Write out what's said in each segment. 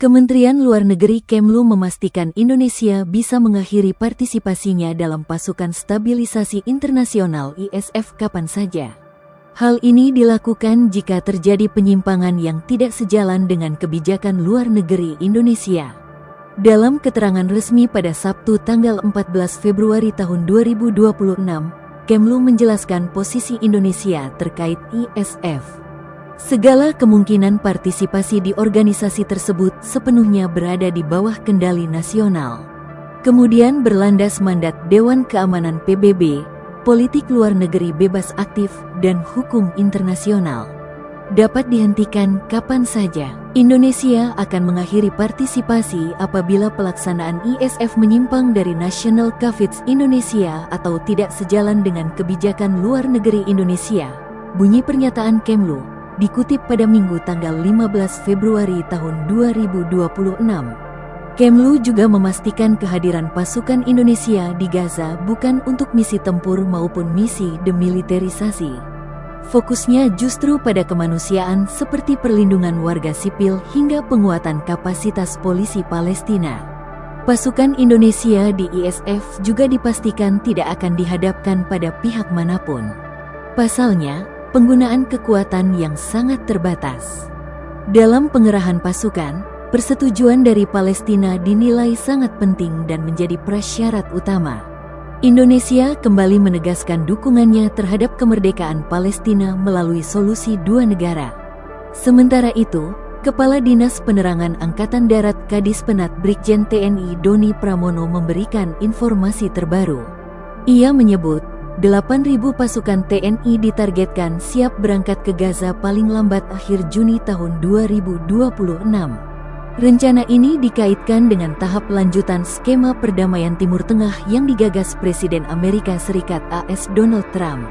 Kementerian Luar Negeri Kemlu memastikan Indonesia bisa mengakhiri partisipasinya dalam Pasukan Stabilisasi Internasional ISF kapan saja. Hal ini dilakukan jika terjadi penyimpangan yang tidak sejalan dengan kebijakan luar negeri Indonesia. Dalam keterangan resmi pada Sabtu tanggal 14 Februari tahun 2026, Kemlu menjelaskan posisi Indonesia terkait ISF. Segala kemungkinan partisipasi di organisasi tersebut sepenuhnya berada di bawah kendali nasional. Kemudian berlandas mandat Dewan Keamanan PBB, politik luar negeri bebas aktif, dan hukum internasional. Dapat dihentikan kapan saja. Indonesia akan mengakhiri partisipasi apabila pelaksanaan ISF menyimpang dari National Coverage Indonesia atau tidak sejalan dengan kebijakan luar negeri Indonesia, bunyi pernyataan Kemlu. Dikutip pada Minggu tanggal 15 Februari tahun 2026. Kemlu juga memastikan kehadiran pasukan Indonesia di Gaza bukan untuk misi tempur maupun misi demilitarisasi. Fokusnya justru pada kemanusiaan seperti perlindungan warga sipil hingga penguatan kapasitas polisi Palestina. Pasukan Indonesia di ISF juga dipastikan tidak akan dihadapkan pada pihak manapun. Pasalnya, penggunaan kekuatan yang sangat terbatas. Dalam pengerahan pasukan, persetujuan dari Palestina dinilai sangat penting dan menjadi prasyarat utama. Indonesia kembali menegaskan dukungannya terhadap kemerdekaan Palestina melalui solusi dua negara. Sementara itu, Kepala Dinas Penerangan Angkatan Darat Kadispenat Brigjen TNI Doni Pramono memberikan informasi terbaru. Ia menyebut, 8.000 pasukan TNI ditargetkan siap berangkat ke Gaza paling lambat akhir Juni tahun 2026. Rencana ini dikaitkan dengan tahap lanjutan skema perdamaian Timur Tengah yang digagas Presiden Amerika Serikat AS Donald Trump.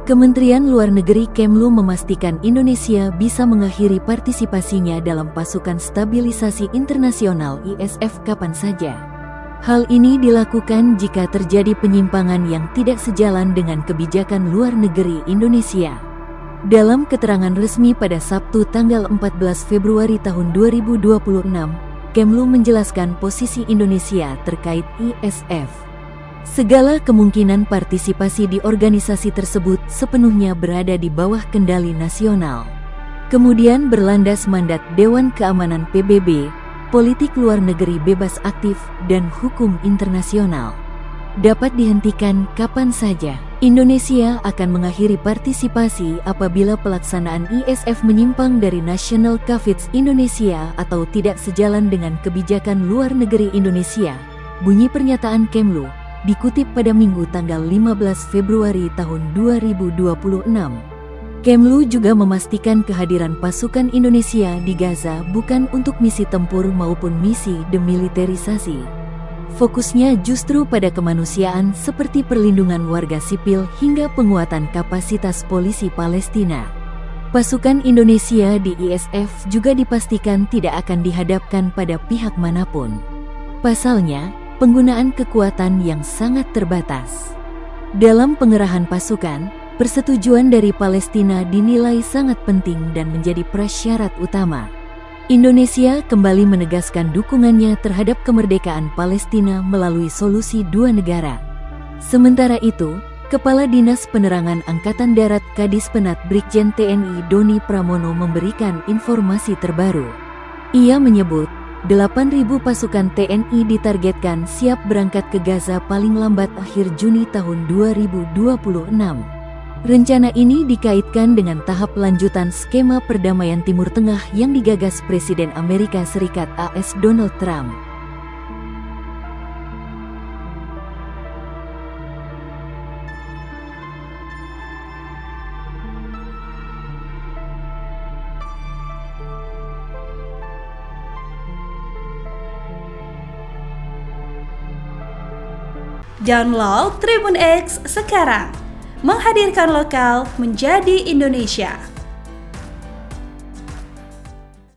Kementerian Luar Negeri Kemlu memastikan Indonesia bisa mengakhiri partisipasinya dalam Pasukan Stabilisasi Internasional ISF kapan saja. Hal ini dilakukan jika terjadi penyimpangan yang tidak sejalan dengan kebijakan luar negeri Indonesia. Dalam keterangan resmi pada Sabtu tanggal 14 Februari tahun 2026, Kemlu menjelaskan posisi Indonesia terkait ISF. Segala kemungkinan partisipasi di organisasi tersebut sepenuhnya berada di bawah kendali nasional. Kemudian berlandas mandat Dewan Keamanan PBB, politik luar negeri bebas aktif, dan hukum internasional. Dapat dihentikan kapan saja. Indonesia akan mengakhiri partisipasi apabila pelaksanaan ISF menyimpang dari National Coverage Indonesia atau tidak sejalan dengan kebijakan luar negeri Indonesia, bunyi pernyataan Kemlu. Dikutip pada Minggu tanggal 15 Februari tahun 2026. Kemlu juga memastikan kehadiran pasukan Indonesia di Gaza bukan untuk misi tempur maupun misi demilitarisasi. Fokusnya justru pada kemanusiaan seperti perlindungan warga sipil hingga penguatan kapasitas polisi Palestina. Pasukan Indonesia di ISF juga dipastikan tidak akan dihadapkan pada pihak manapun. Pasalnya, penggunaan kekuatan yang sangat terbatas. Dalam pengerahan pasukan, persetujuan dari Palestina dinilai sangat penting dan menjadi prasyarat utama. Indonesia kembali menegaskan dukungannya terhadap kemerdekaan Palestina melalui solusi dua negara. Sementara itu, Kepala Dinas Penerangan Angkatan Darat Kadispenat Brigjen TNI Doni Pramono memberikan informasi terbaru. Ia menyebut, 8.000 pasukan TNI ditargetkan siap berangkat ke Gaza paling lambat akhir Juni tahun 2026. Rencana ini dikaitkan dengan tahap lanjutan skema perdamaian Timur Tengah yang digagas Presiden Amerika Serikat AS Donald Trump. Download Tribun X sekarang, menghadirkan lokal menjadi Indonesia.